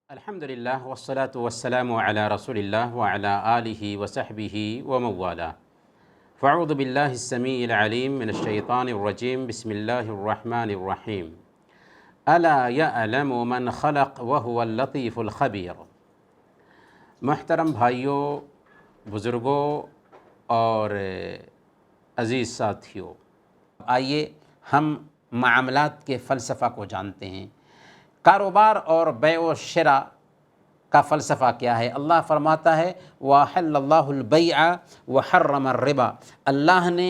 الحمدللہ والصلاة والسلام علی رسول اللہ وعلی آلہ وصحبہ ومن والاه. فاعوذ باللہ السمیع العلیم من الشیطان الرجیم. بسم اللہ الرحمن الرحیم. الا یعلم من خلق وهو اللطیف الخبیر. محترم بھائیوں، بزرگوں اور عزیز ساتھیوں، آئیے ہم معاملات کے فلسفہ کو جانتے ہیں. کاروبار اور بیع و شراء کا فلسفہ کیا ہے؟ اللہ فرماتا ہے وَأَحَلَّ اللَّهُ الْبَيْعَ وَحَرَّمَ الرِّبَا. اللہ نے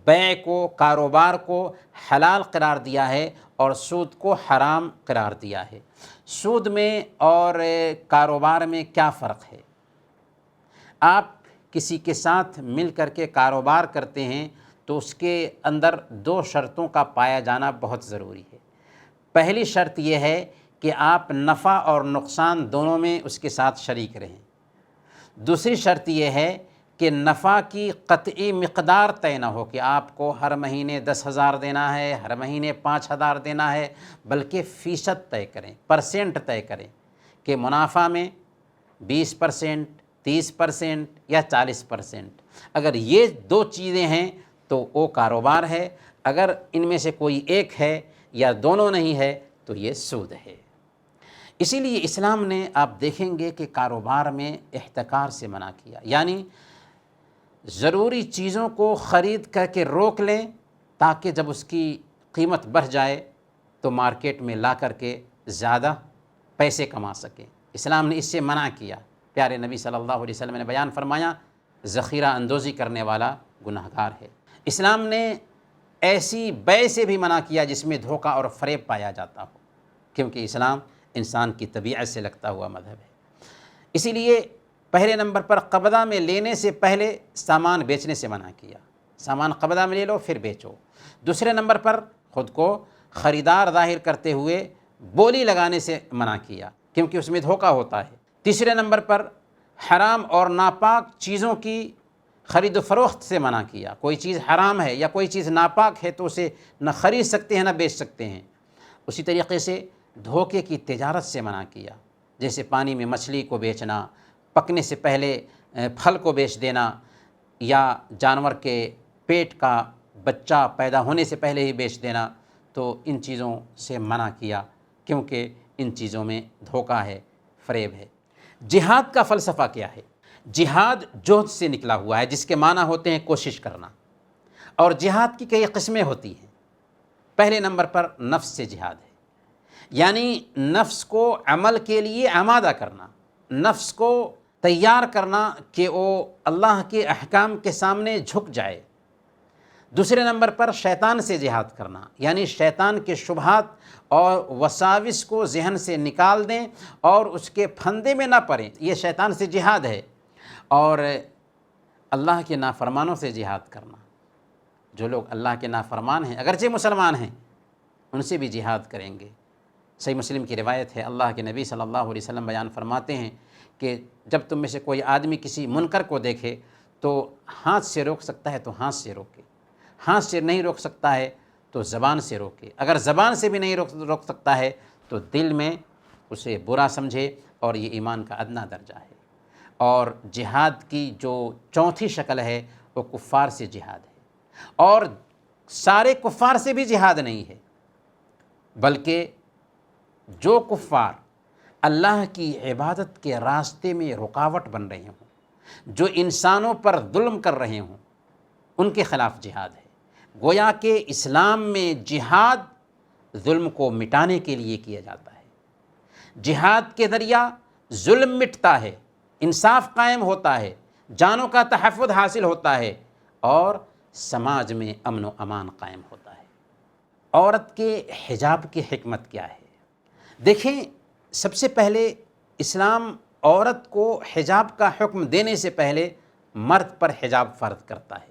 بیع کو، کاروبار کو حلال قرار دیا ہے اور سود کو حرام قرار دیا ہے. سود میں اور کاروبار میں کیا فرق ہے؟ آپ کسی کے ساتھ مل کر کے کاروبار کرتے ہیں تو اس کے اندر دو شرطوں کا پایا جانا بہت ضروری ہے. پہلی شرط یہ ہے کہ آپ نفع اور نقصان دونوں میں اس کے ساتھ شریک رہیں. دوسری شرط یہ ہے کہ نفع کی قطعی مقدار طے نہ ہو کہ آپ کو ہر مہینے 10,000 دینا ہے، ہر مہینے 5,000 دینا ہے، بلکہ فیصد طے کریں، پرسنٹ طے کریں کہ منافع میں 20%، 30% یا 40%. اگر یہ دو چیزیں ہیں تو وہ کاروبار ہے. اگر ان میں سے کوئی ایک ہے یا دونوں نہیں ہے تو یہ سود ہے. اسی لیے اسلام نے، آپ دیکھیں گے کہ کاروبار میں احتکار سے منع کیا، یعنی ضروری چیزوں کو خرید کر کے روک لیں تاکہ جب اس کی قیمت بڑھ جائے تو مارکیٹ میں لا کر کے زیادہ پیسے کما سکیں. اسلام نے اس سے منع کیا. پیارے نبی صلی اللہ علیہ وسلم نے بیان فرمایا ذخیرہ اندوزی کرنے والا گنہگار ہے. اسلام نے ایسی بیع سے بھی منع کیا جس میں دھوکہ اور فریب پایا جاتا ہو، کیونکہ اسلام انسان کی طبیعت سے لگتا ہوا مذہب ہے. اسی لیے پہلے نمبر پر قبضہ میں لینے سے پہلے سامان بیچنے سے منع کیا. سامان قبضہ میں لے لو پھر بیچو. دوسرے نمبر پر خود کو خریدار ظاہر کرتے ہوئے بولی لگانے سے منع کیا کیونکہ اس میں دھوکہ ہوتا ہے. تیسرے نمبر پر حرام اور ناپاک چیزوں کی خرید و فروخت سے منع کیا. کوئی چیز حرام ہے یا کوئی چیز ناپاک ہے تو اسے نہ خرید سکتے ہیں نہ بیچ سکتے ہیں. اسی طریقے سے دھوکے کی تجارت سے منع کیا، جیسے پانی میں مچھلی کو بیچنا، پکنے سے پہلے پھل کو بیچ دینا، یا جانور کے پیٹ کا بچہ پیدا ہونے سے پہلے ہی بیچ دینا. تو ان چیزوں سے منع کیا کیونکہ ان چیزوں میں دھوکہ ہے، فریب ہے. جہاد کا فلسفہ کیا ہے؟ جہاد جہد سے نکلا ہوا ہے، جس کے معنی ہوتے ہیں کوشش کرنا. اور جہاد کی کئی قسمیں ہوتی ہیں. پہلے نمبر پر نفس سے جہاد ہے، یعنی نفس کو عمل کے لیے آمادہ کرنا، نفس کو تیار کرنا کہ وہ اللہ کے احکام کے سامنے جھک جائے. دوسرے نمبر پر شیطان سے جہاد کرنا، یعنی شیطان کے شبہات اور وساوس کو ذہن سے نکال دیں اور اس کے پھندے میں نہ پڑیں. یہ شیطان سے جہاد ہے. اور اللہ کے نافرمانوں سے جہاد کرنا. جو لوگ اللہ کے نافرمان ہیں اگرچہ مسلمان ہیں ان سے بھی جہاد کریں گے. صحیح مسلم کی روایت ہے، اللہ کے نبی صلی اللہ علیہ وسلم بیان فرماتے ہیں کہ جب تم میں سے کوئی آدمی کسی منکر کو دیکھے تو ہاتھ سے روک سکتا ہے تو ہاتھ سے روکے، ہاتھ سے نہیں روک سکتا ہے تو زبان سے روکے، اگر زبان سے بھی نہیں روک سکتا ہے تو دل میں اسے برا سمجھے، اور یہ ایمان کا ادنا درجہ ہے. اور جہاد کی جو چوتھی شکل ہے وہ کفار سے جہاد ہے. اور سارے کفار سے بھی جہاد نہیں ہے، بلکہ جو کفار اللہ کی عبادت کے راستے میں رکاوٹ بن رہے ہوں، جو انسانوں پر ظلم کر رہے ہوں، ان کے خلاف جہاد ہے. گویا کہ اسلام میں جہاد ظلم کو مٹانے کے لیے کیا جاتا ہے. جہاد کے ذریعہ ظلم مٹتا ہے، انصاف قائم ہوتا ہے، جانوں کا تحفظ حاصل ہوتا ہے اور سماج میں امن و امان قائم ہوتا ہے. عورت کے حجاب کی حکمت کیا ہے؟ دیکھیں، سب سے پہلے اسلام عورت کو حجاب کا حکم دینے سے پہلے مرد پر حجاب فرض کرتا ہے.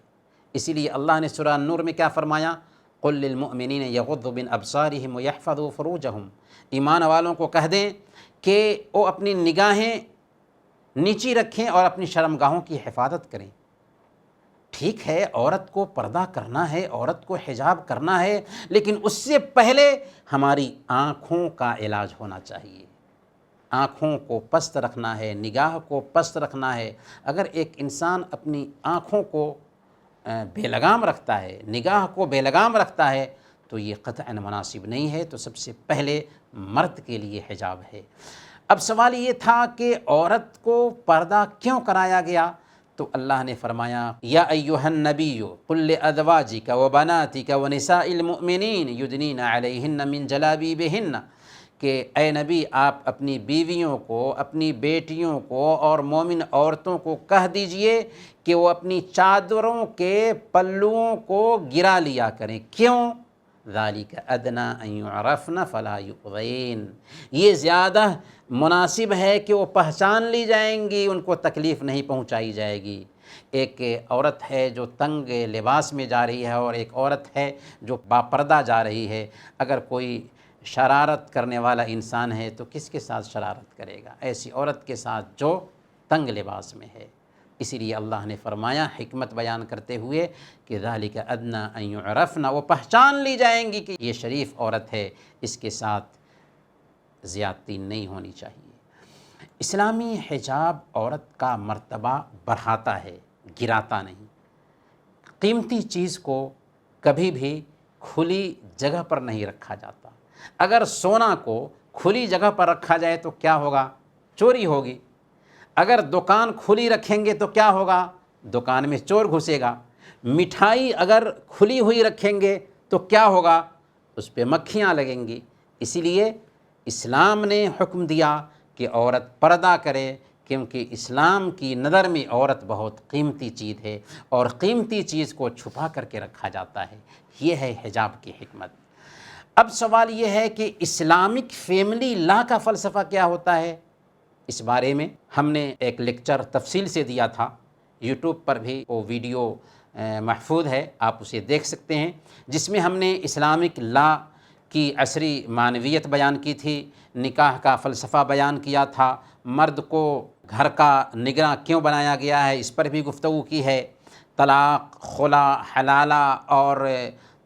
اسی لیے اللہ نے سورہ نور میں کیا فرمایا؟ قُلْ لِلْمُؤْمِنِينَ يَغُضُّوا مِنْ أَبْصَارِهِمْ وَيَحْفَظُوا فُرُوجَهُمْ. ایمان والوں کو کہہ دیں کہ وہ اپنی نگاہیں نیچی رکھیں اور اپنی شرمگاہوں کی حفاظت کریں. ٹھیک ہے، عورت کو پردہ کرنا ہے، عورت کو حجاب کرنا ہے، لیکن اس سے پہلے ہماری آنکھوں کا علاج ہونا چاہیے. آنکھوں کو پست رکھنا ہے، نگاہ کو پست رکھنا ہے۔ اگر ایک انسان اپنی آنکھوں کو بے لگام رکھتا ہے، نگاہ کو بے لگام رکھتا ہے، تو یہ قطعاً مناسب نہیں ہے۔ تو سب سے پہلے مرد کے لیے حجاب ہے۔ اب سوال یہ تھا کہ عورت کو پردہ کیوں کرایا گیا؟ تو اللہ نے فرمایا یا ایھا النبی قل لازواجک وبناتک ونساء المؤمنین یدنین علیہن من جلابیبہن، کہ اے نبی آپ اپنی بیویوں کو، اپنی بیٹیوں کو اور مومن عورتوں کو کہہ دیجئے کہ وہ اپنی چادروں کے پلوؤں کو گرا لیا کریں۔ کیوں؟ ذالک ادنیٰ ان یعرفن فلا یؤذین، یہ زیادہ مناسب ہے کہ وہ پہچان لی جائیں گی، ان کو تکلیف نہیں پہنچائی جائے گی۔ ایک عورت ہے جو تنگ لباس میں جا رہی ہے اور ایک عورت ہے جو باپردہ جا رہی ہے، اگر کوئی شرارت کرنے والا انسان ہے تو کس کے ساتھ شرارت کرے گا؟ ایسی عورت کے ساتھ جو تنگ لباس میں ہے۔ اسی لیے اللہ نے فرمایا حکمت بیان کرتے ہوئے کہ ذالک ادنیٰ ان یعرفن، وہ پہچان لی جائیں گی کہ یہ شریف عورت ہے، اس کے ساتھ زیادتی نہیں ہونی چاہیے۔ اسلامی حجاب عورت کا مرتبہ بڑھاتا ہے، گراتا نہیں۔ قیمتی چیز کو کبھی بھی کھلی جگہ پر نہیں رکھا جاتا۔ اگر سونا کو کھلی جگہ پر رکھا جائے تو کیا ہوگا؟ چوری ہوگی۔ اگر دکان کھلی رکھیں گے تو کیا ہوگا؟ دکان میں چور گھسے گا۔ مٹھائی اگر کھلی ہوئی رکھیں گے تو کیا ہوگا؟ اس پہ مکھیاں لگیں گی۔ اسی لیے اسلام نے حکم دیا کہ عورت پردہ کرے، کیونکہ اسلام کی نظر میں عورت بہت قیمتی چیز ہے اور قیمتی چیز کو چھپا کر کے رکھا جاتا ہے۔ یہ ہے حجاب کی حکمت۔ اب سوال یہ ہے کہ اسلامک فیملی لا کا فلسفہ کیا ہوتا ہے؟ اس بارے میں ہم نے ایک لیکچر تفصیل سے دیا تھا، یوٹیوب پر بھی وہ ویڈیو محفوظ ہے، آپ اسے دیکھ سکتے ہیں، جس میں ہم نے اسلامک لا کی عصری معنویت بیان کی تھی، نکاح کا فلسفہ بیان کیا تھا، مرد کو گھر کا نگراں کیوں بنایا گیا ہے اس پر بھی گفتگو کی ہے، طلاق، خلا، حلالہ اور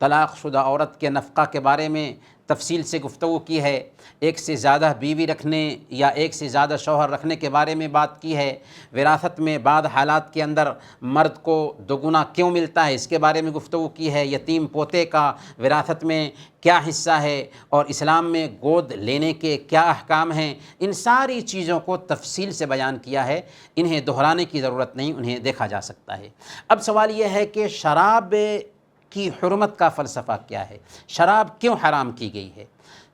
طلاق شدہ عورت کے نفقہ کے بارے میں تفصیل سے گفتگو کی ہے، ایک سے زیادہ بیوی رکھنے یا ایک سے زیادہ شوہر رکھنے کے بارے میں بات کی ہے، وراثت میں بعض حالات کے اندر مرد کو دوگنا کیوں ملتا ہے اس کے بارے میں گفتگو کی ہے، یتیم پوتے کا وراثت میں کیا حصہ ہے اور اسلام میں گود لینے کے کیا احکام ہیں، ان ساری چیزوں کو تفصیل سے بیان کیا ہے، انہیں دہرانے کی ضرورت نہیں، انہیں دیکھا جا سکتا ہے۔ اب سوال یہ ہے کہ شراب کی حرمت کا فلسفہ کیا ہے؟ شراب کیوں حرام کی گئی ہے؟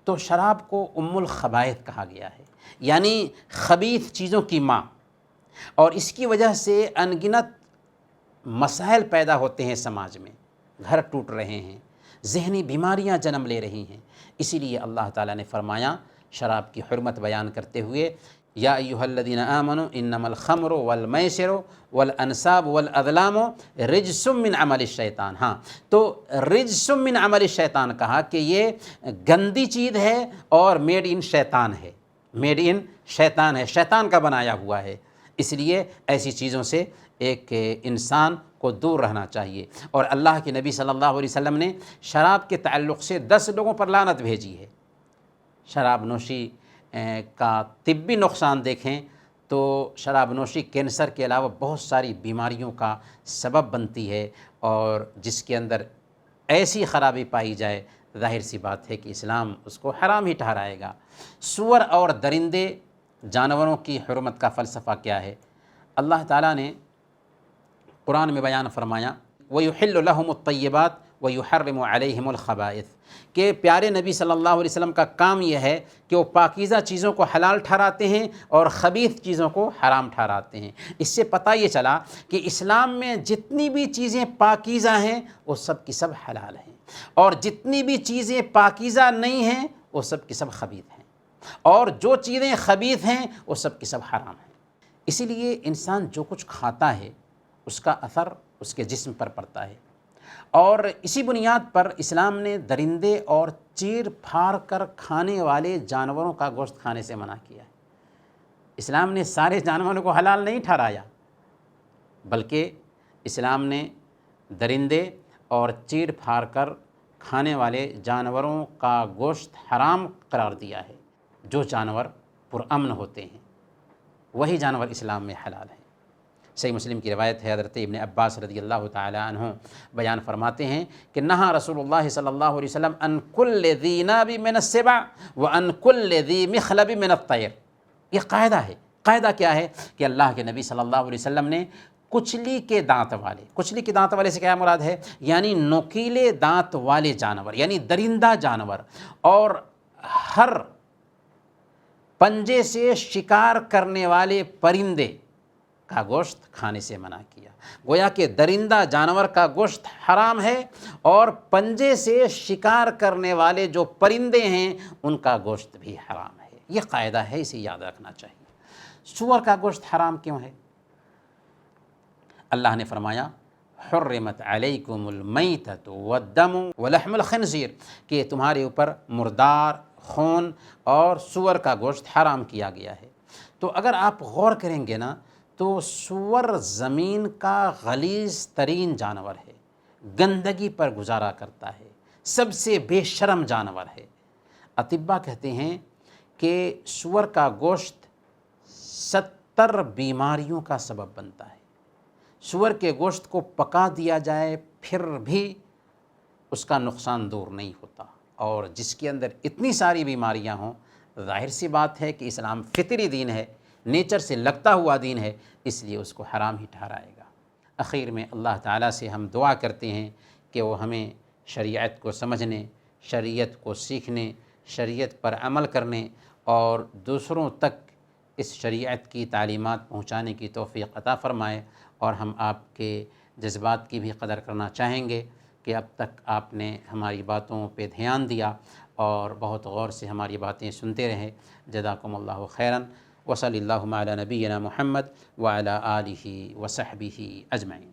تو شراب کو ام الخبائث کہا گیا ہے، یعنی خبیث چیزوں کی ماں، اور اس کی وجہ سے انگنت مسائل پیدا ہوتے ہیں سماج میں، گھر ٹوٹ رہے ہیں، ذہنی بیماریاں جنم لے رہی ہیں۔ اسی لیے اللہ تعالیٰ نے فرمایا شراب کی حرمت بیان کرتے ہوئے یا ایھا الذین آمنوا انما الخمر والمیسر والانصاب والازلام رجس من عمل الشیطان۔ ہاں، تو رجس من عمل الشیطان کہا کہ یہ گندی چیز ہے اور میڈ ان شیطان ہے، میڈ ان شیطان ہے، شیطان کا بنایا ہوا ہے۔ اس لیے ایسی چیزوں سے ایک انسان کو دور رہنا چاہیے، اور اللہ کے نبی صلی اللہ علیہ وسلم نے شراب کے تعلق سے 10 لوگوں پر لعنت بھیجی ہے۔ شراب نوشی کا طبی نقصان دیکھیں تو شراب نوشی کینسر کے علاوہ بہت ساری بیماریوں کا سبب بنتی ہے، اور جس کے اندر ایسی خرابی پائی جائے ظاہر سی بات ہے کہ اسلام اس کو حرام ہی ٹھہرائے گا۔ سور اور درندے جانوروں کی حرمت کا فلسفہ کیا ہے؟ اللہ تعالیٰ نے قرآن میں بیان فرمایا وَيُحِلُّ لَهُمُ الطَّيِّبَاتِ وَيُحَرِّمُ عَلَيْهِمُ الْخَبَائِثِ، کہ پیارے نبی صلی اللہ علیہ وسلم کا کام یہ ہے کہ وہ پاکیزہ چیزوں کو حلال ٹھہراتے ہیں اور خبیث چیزوں کو حرام ٹھہراتے ہیں۔ اس سے پتہ یہ چلا کہ اسلام میں جتنی بھی چیزیں پاکیزہ ہیں وہ سب کی سب حلال ہیں، اور جتنی بھی چیزیں پاکیزہ نہیں ہیں وہ سب کی سب خبیث ہیں، اور جو چیزیں خبیث ہیں وہ سب کی سب حرام ہیں۔ اسی لیے انسان جو کچھ کھاتا ہے اس کا اثر اس کے جسم پر پڑتا ہے، اور اسی بنیاد پر اسلام نے درندے اور چیر پھاڑ کر کھانے والے جانوروں کا گوشت کھانے سے منع کیا ہے۔ اسلام نے سارے جانوروں کو حلال نہیں ٹھہرایا، بلکہ اسلام نے درندے اور چیر پھاڑ کر کھانے والے جانوروں کا گوشت حرام قرار دیا ہے۔ جو جانور پرامن ہوتے ہیں، وہی جانور اسلام میں حلال ہیں۔ صحیح مسلم کی روایت ہے، حضرت ابن عباس رضی اللہ تعالی عنہ بیان فرماتے ہیں کہ نہا رسول اللہ صلی اللہ علیہ وسلم ان کل ذی ناب من السبع وان کل ذی مخلب من الطیر۔ یہ قاعدہ ہے۔ قاعدہ کیا ہے کہ اللہ کے نبی صلی اللہ علیہ وسلم نے کچلی کے دانت والے سے کیا مراد ہے؟ یعنی نوکیلے دانت والے جانور، یعنی درندہ جانور اور ہر پنجے سے شکار کرنے والے پرندے کا گوشت کھانے سے منع کیا۔ گویا کہ درندہ جانور کا گوشت حرام ہے اور پنجے سے شکار کرنے والے جو پرندے ہیں ان کا گوشت بھی حرام ہے۔ یہ قاعدہ ہے، اسے یاد رکھنا چاہیے۔ سور کا گوشت حرام کیوں ہے؟ اللہ نے فرمایا حرمت علیکم المیتۃ والدم ولحم الخنزیر، کہ تمہارے اوپر مردار، خون اور سور کا گوشت حرام کیا گیا ہے۔ تو اگر آپ غور کریں گے نا تو سور زمین کا غلیظ ترین جانور ہے، گندگی پر گزارا کرتا ہے، سب سے بے شرم جانور ہے۔ اطباء کہتے ہیں کہ سور کا گوشت 70 بیماریوں کا سبب بنتا ہے۔ سور کے گوشت کو پکا دیا جائے پھر بھی اس کا نقصان دور نہیں ہوتا، اور جس کے اندر اتنی ساری بیماریاں ہوں، ظاہر سی بات ہے کہ اسلام فطری دین ہے، نیچر سے لگتا ہوا دین ہے، اس لیے اس کو حرام ہی ٹھہرائے گا۔ اخیر میں اللہ تعالیٰ سے ہم دعا کرتے ہیں کہ وہ ہمیں شریعت کو سمجھنے، شریعت کو سیکھنے، شریعت پر عمل کرنے اور دوسروں تک اس شریعت کی تعلیمات پہنچانے کی توفیق عطا فرمائے، اور ہم آپ کے جذبات کی بھی قدر کرنا چاہیں گے کہ اب تک آپ نے ہماری باتوں پہ دھیان دیا اور بہت غور سے ہماری باتیں سنتے رہے۔ جزاکم اللہ خیراً، وصلی اللہ علی نبینا محمد وعلی آلہ وصحبہ اجمعین۔